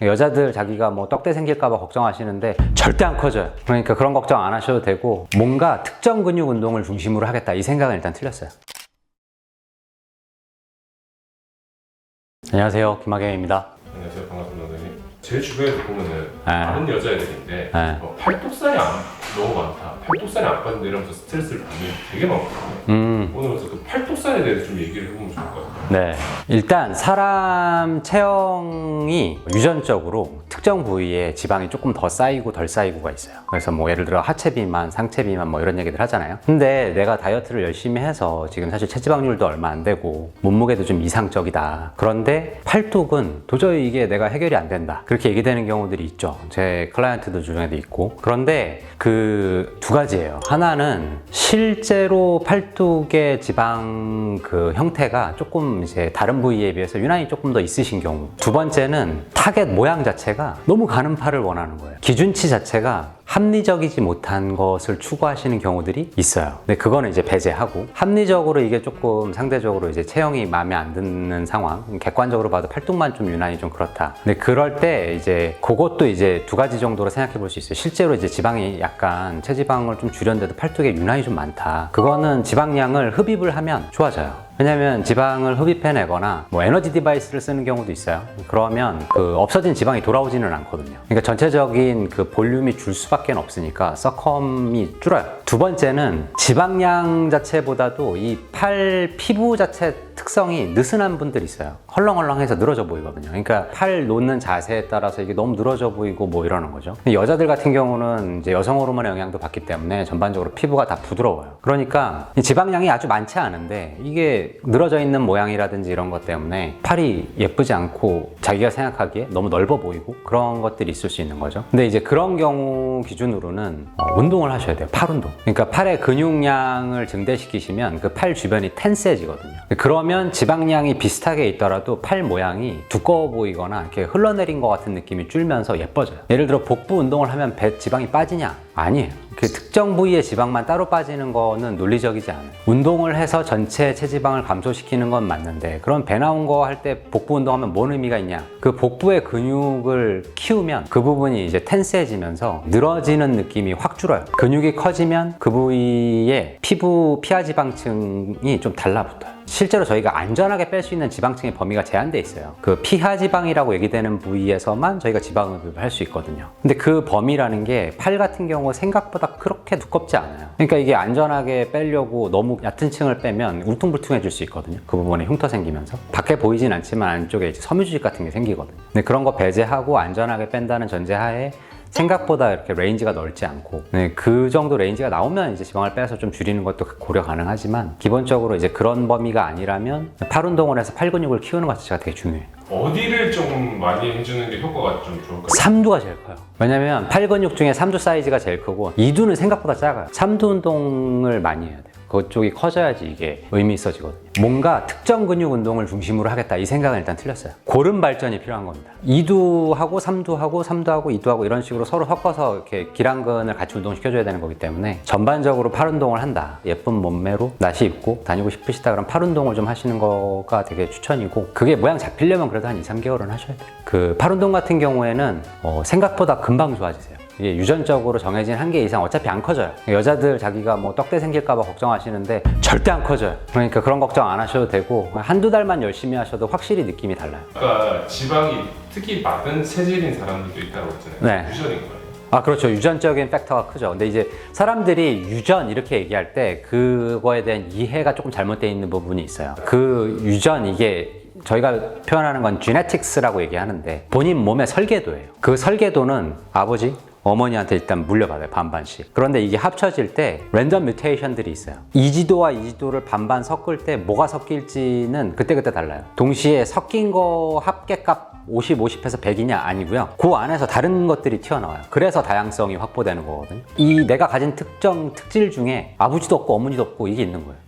여자들 자기가 뭐 떡대 생길까봐 걱정하시는데 절대 안 커져요. 그러니까 그런 걱정 안 하셔도 되고, 뭔가 특정 근육 운동을 중심으로 하겠다, 이 생각은 일단 틀렸어요. 안녕하세요, 김학영입니다. 안녕하세요, 반갑습니다, 선생님. 제 주변에서 보면은 다른 여자애들인데 팔뚝살이 너무 많다, 팔뚝살이 안 빠진다 이러면서 스트레스를 받는 게 되게 많거든요. 오늘 그래서 그 팔뚝살에 대해서 좀 얘기를 해보면 좋을 것 같아요. 네, 일단 사람 체형이 유전적으로 특정 부위에 지방이 조금 더 쌓이고 덜 쌓이고가 있어요. 그래서 뭐 예를 들어 하체 비만, 상체 비만 뭐 이런 얘기들 하잖아요. 근데 내가 다이어트를 열심히 해서 지금 사실 체지방률도 얼마 안 되고 몸무게도 좀 이상적이다. 그런데 팔뚝은 도저히 이게 내가 해결이 안 된다, 그렇게 얘기되는 경우들이 있죠. 제 클라이언트들 중에도 있고. 그런데 그 두 가지예요. 하나는 실제로 팔뚝의 지방 그 형태가 조금 이제 다른 부위에 비해서 유난히 조금 더 있으신 경우. 두 번째는 타겟 모양 자체가 너무 가는 팔을 원하는 거예요. 기준치 자체가 합리적이지 못한 것을 추구하시는 경우들이 있어요. 근데 그거는 이제 배제하고, 합리적으로 이게 조금 상대적으로 이제 체형이 마음에 안 드는 상황, 객관적으로 봐도 팔뚝만 좀 유난히 좀 그렇다. 근데 그럴 때 이제 그것도 이제 두 가지 정도로 생각해 볼 수 있어요. 실제로 이제 지방이 약간 체지방을 좀 줄였는데도 팔뚝에 유난히 좀 많다. 그거는 지방량을 흡입을 하면 좋아져요. 왜냐면 지방을 흡입해내거나 뭐 에너지 디바이스를 쓰는 경우도 있어요. 그러면 그 없어진 지방이 돌아오지는 않거든요. 그러니까 전체적인 그 볼륨이 줄 수밖에 없으니까 서컴이 줄어요. 두 번째는 지방량 자체보다도 이 팔 피부 자체 특성이 느슨한 분들이 있어요. 헐렁헐렁해서 늘어져 보이거든요. 그러니까 팔 놓는 자세에 따라서 이게 너무 늘어져 보이고 뭐 이러는 거죠. 근데 여자들 같은 경우는 이제 여성 호르몬의 영향도 받기 때문에 전반적으로 피부가 다 부드러워요. 그러니까 이 지방량이 아주 많지 않은데 이게 늘어져 있는 모양이라든지 이런 것 때문에 팔이 예쁘지 않고 자기가 생각하기에 너무 넓어 보이고 그런 것들이 있을 수 있는 거죠. 근데 이제 그런 경우 기준으로는 운동을 하셔야 돼요. 팔 운동. 그러니까 팔의 근육량을 증대시키시면 그 팔 주변이 텐세지거든요. 그러면 지방량이 비슷하게 있더라도 팔 모양이 두꺼워 보이거나 이렇게 흘러내린 것 같은 느낌이 줄면서 예뻐져요. 예를 들어 복부 운동을 하면 배 지방이 빠지냐? 아니에요. 그 특정 부위의 지방만 따로 빠지는 거는 논리적이지 않아요. 운동을 해서 전체 체지방을 감소시키는 건 맞는데, 그럼 배 나온 거 할 때 복부 운동하면 뭔 의미가 있냐? 그 복부의 근육을 키우면 그 부분이 이제 텐세해지면서 늘어지는 느낌이 확 줄어요. 근육이 커지면 그 부위의 피부 피하지방층이 좀 달라붙어요. 실제로 저희가 안전하게 뺄 수 있는 지방층의 범위가 제한돼 있어요. 그 피하지방이라고 얘기되는 부위에서만 저희가 지방흡입을 할 수 있거든요. 근데 그 범위라는 게 팔 같은 경우 생각보다 그렇게 두껍지 않아요. 그러니까 이게 안전하게 빼려고 너무 얕은 층을 빼면 울퉁불퉁해질 수 있거든요. 그 부분에 흉터 생기면서 밖에 보이진 않지만 안쪽에 이제 섬유주식 같은 게 생기거든요. 근데 그런 거 배제하고 안전하게 뺀다는 전제하에 생각보다 이렇게 레인지가 넓지 않고, 그 정도 레인지가 나오면 이제 지방을 빼서 좀 줄이는 것도 고려 가능하지만, 기본적으로 이제 그런 범위가 아니라면 팔 운동을 해서 팔 근육을 키우는 것 자체가 되게 중요해요. 어디를 좀 많이 해주는 게 효과가 좀 좋을까요? 삼두가 제일 커요. 왜냐면 팔 근육 중에 삼두 사이즈가 제일 크고 이두는 생각보다 작아요. 삼두 운동을 많이 해야 돼요. 그쪽이 커져야지 이게 의미 있어지거든요. 뭔가 특정 근육 운동을 중심으로 하겠다, 이 생각은 일단 틀렸어요. 고른 발전이 필요한 겁니다. 이두하고 삼두하고 삼두하고 이두하고 이런 식으로 서로 섞어서 이렇게 기랑근을 같이 운동시켜줘야 되는 거기 때문에 전반적으로 팔 운동을 한다, 예쁜 몸매로 나시 입고 다니고 싶으시다 그럼 팔 운동을 좀 하시는 거가 되게 추천이고, 그게 모양 잡히려면 그래도 한 2-3개월은 하셔야 돼요. 그 팔 운동 같은 경우에는 생각보다 금방 좋아지세요. 이게 유전적으로 정해진 한계 이상 어차피 안 커져요. 여자들 자기가 뭐 떡대 생길까봐 걱정하시는데 절대 안 커져요. 그러니까 그런 걱정 안 하셔도 되고, 한두 달만 열심히 하셔도 확실히 느낌이 달라요. 아까 지방이 특히 많은 체질인 사람들도 있다고 했잖아요. 네. 유전인 거예요? 아, 그렇죠. 유전적인 팩터가 크죠. 근데 이제 사람들이 유전 이렇게 얘기할 때 그거에 대한 이해가 조금 잘못되어 있는 부분이 있어요. 그 유전, 이게 저희가 표현하는 건 genetics라고 얘기하는데 본인 몸의 설계도예요. 그 설계도는 아버지, 어머니한테 일단 물려받아요. 반반씩. 그런데 이게 합쳐질 때 랜덤 뮤테이션들이 있어요. 이지도와 이지도를 반반 섞을 때 뭐가 섞일지는 그때그때 달라요. 동시에 섞인 거 합계값 50, 50해서 100이냐? 아니고요. 그 안에서 다른 것들이 튀어나와요. 그래서 다양성이 확보되는 거거든요. 이 내가 가진 특정 특질 중에 아버지도 없고 어머니도 없고 이게 있는 거예요.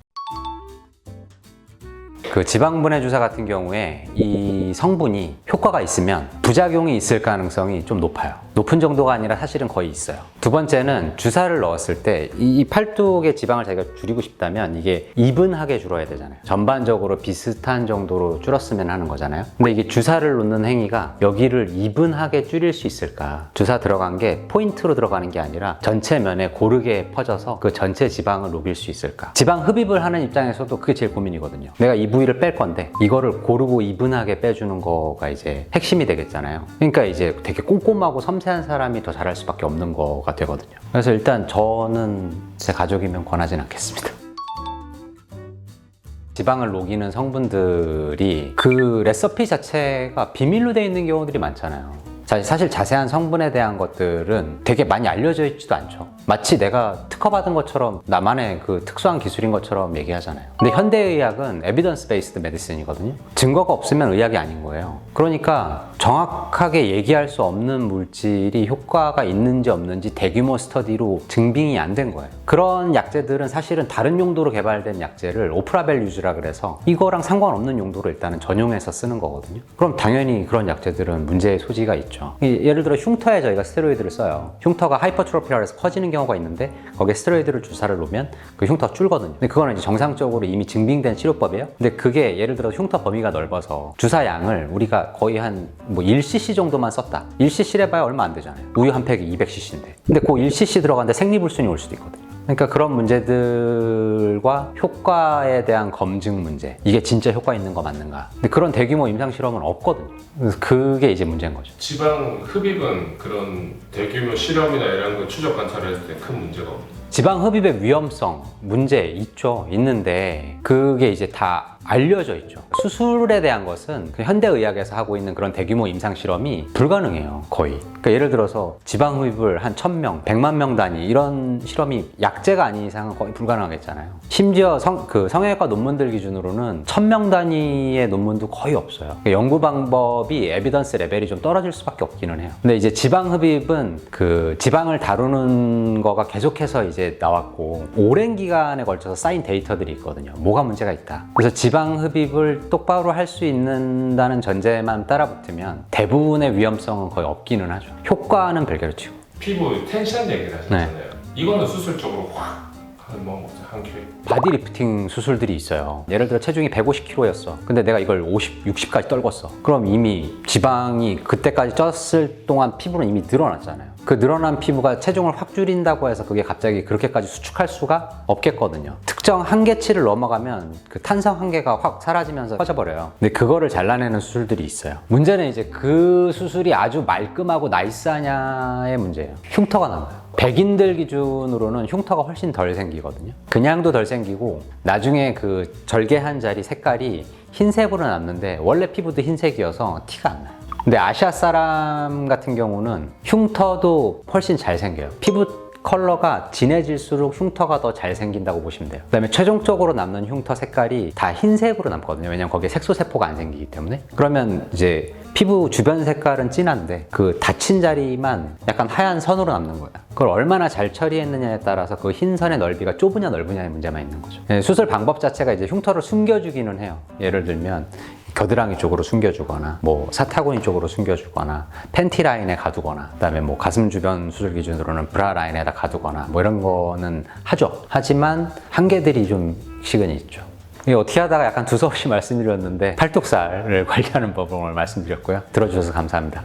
그 지방분해 주사 같은 경우에 이 성분이 효과가 있으면 부작용이 있을 가능성이 좀 높아요. 높은 정도가 아니라 사실은 거의 있어요. 두 번째는 주사를 넣었을 때 이 팔뚝의 지방을 자기가 줄이고 싶다면 이게 이분하게 줄어야 되잖아요. 전반적으로 비슷한 정도로 줄었으면 하는 거잖아요. 근데 이게 주사를 놓는 행위가 여기를 이분하게 줄일 수 있을까? 주사 들어간 게 포인트로 들어가는 게 아니라 전체 면에 고르게 퍼져서 그 전체 지방을 녹일 수 있을까? 지방 흡입을 하는 입장에서도 그게 제일 고민이거든요. 내가 이 부위를 뺄 건데 이거를 고르고 이분하게 빼주는 거가 이제 핵심이 되겠잖아요. 그러니까 이제 되게 꼼꼼하고 섬세한 사람이 더 잘할 수밖에 없는 거가 되거든요. 그래서 일단 저는 제 가족이면 권하진 않겠습니다. 지방을 녹이는 성분들이 그 레시피 자체가 비밀로 되어 있는 경우들이 많잖아요. 사실 자세한 성분에 대한 것들은 되게 많이 알려져 있지도 않죠. 마치 내가 특허받은 것처럼 나만의 그 특수한 기술인 것처럼 얘기하잖아요. 근데 현대의학은 에비던스 베이스드 메디슨이거든요. 증거가 없으면 의학이 아닌 거예요. 그러니까 정확하게 얘기할 수 없는 물질이 효과가 있는지 없는지 대규모 스터디로 증빙이 안 된 거예요. 그런 약제들은 사실은 다른 용도로 개발된 약제를 오프라벨 유즈라 그래서 이거랑 상관없는 용도로 일단은 전용해서 쓰는 거거든요. 그럼 당연히 그런 약제들은 문제의 소지가 있죠. 예를 들어 흉터에 저희가 스테로이드를 써요. 흉터가 하이퍼트로피라 해서 커지는 경우가 있는데 거기에 스테로이드를 주사를 놓으면 그 흉터가 줄거든요. 근데 그거는 이제 정상적으로 이미 증빙된 치료법이에요. 근데 그게 예를 들어 흉터 범위가 넓어서 주사량을 우리가 거의 한 뭐 1cc 정도만 썼다. 1cc 해봐야 얼마 안 되잖아요. 우유 한 팩이 200cc인데. 근데 그 1cc 들어가는데 생리불순이 올 수도 있거든요. 그러니까 그런 문제들과 효과에 대한 검증 문제, 이게 진짜 효과 있는 거 맞는가? 근데 그런 대규모 임상 실험은 없거든요. 그래서 그게 이제 문제인 거죠. 지방 흡입은 그런 대규모 실험이나 이런 거 추적 관찰을 했을 때 큰 문제가 없나요? 지방 흡입의 위험성 문제 있죠. 있는데 그게 이제 다 알려져 있죠. 수술에 대한 것은 그 현대의학에서 하고 있는 그런 대규모 임상 실험이 불가능해요. 거의. 그러니까 예를 들어서 지방 흡입을 한 1000명, 100만 명 단위 이런 실험이 약제가 아닌 이상은 거의 불가능하겠잖아요. 심지어 성형외과 논문들 기준으로는 1000명 단위의 논문도 거의 없어요. 그러니까 연구 방법이 에비던스 레벨이 좀 떨어질 수밖에 없기는 해요. 근데 이제 지방 흡입은 그 지방을 다루는 거가 계속해서 이제 나왔고 오랜 기간에 걸쳐서 쌓인 데이터들이 있거든요. 뭐가 문제가 있다. 그래서 지방 흡입을 똑바로 할 수 있는다는 전제만 따라붙으면 대부분의 위험성은 거의 없기는 하죠. 효과는 별개로 치고. 피부 텐션 얘기를 하셨잖아요. 이거는 수술적으로 확 뭐 한 큐에 바디 리프팅 수술들이 있어요. 예를 들어 체중이 150kg였어. 근데 내가 이걸 50, 60까지 떨궜어. 그럼 이미 지방이 그때까지 쪘을 동안 피부는 이미 늘어났잖아요. 그 늘어난 피부가 체중을 확 줄인다고 해서 그게 갑자기 그렇게까지 수축할 수가 없겠거든요. 특정 한계치를 넘어가면 그 탄성 한계가 확 사라지면서 퍼져버려요. 근데 그거를 잘라내는 수술들이 있어요. 문제는 이제 그 수술이 아주 말끔하고 나이스하냐의 문제예요. 흉터가 남아요. 백인들 기준으로는 흉터가 훨씬 덜 생기거든요. 그냥도 덜 생기고 나중에 그 절개한 자리 색깔이 흰색으로 남는데 원래 피부도 흰색이어서 티가 안 나요. 근데 아시아 사람 같은 경우는 흉터도 훨씬 잘 생겨요. 피부 컬러가 진해질수록 흉터가 더 잘 생긴다고 보시면 돼요. 그 다음에 최종적으로 남는 흉터 색깔이 다 흰색으로 남거든요. 왜냐면 거기에 색소세포가 안 생기기 때문에. 그러면 이제 피부 주변 색깔은 진한데 그 닫힌 자리만 약간 하얀 선으로 남는 거예요. 그걸 얼마나 잘 처리했느냐에 따라서 그 흰 선의 넓이가 좁으냐 넓으냐의 문제만 있는 거죠. 수술 방법 자체가 이제 흉터를 숨겨주기는 해요. 예를 들면 겨드랑이 쪽으로 숨겨주거나 뭐 사타구니 쪽으로 숨겨주거나 팬티 라인에 가두거나 그다음에 뭐 가슴 주변 수술 기준으로는 브라 라인에다 가두거나 뭐 이런 거는 하죠. 하지만 한계들이 좀 식은 있죠. 이게 어떻게 하다가 약간 두서없이 말씀드렸는데 팔뚝살을 관리하는 법을 오늘 말씀드렸고요. 들어주셔서 감사합니다.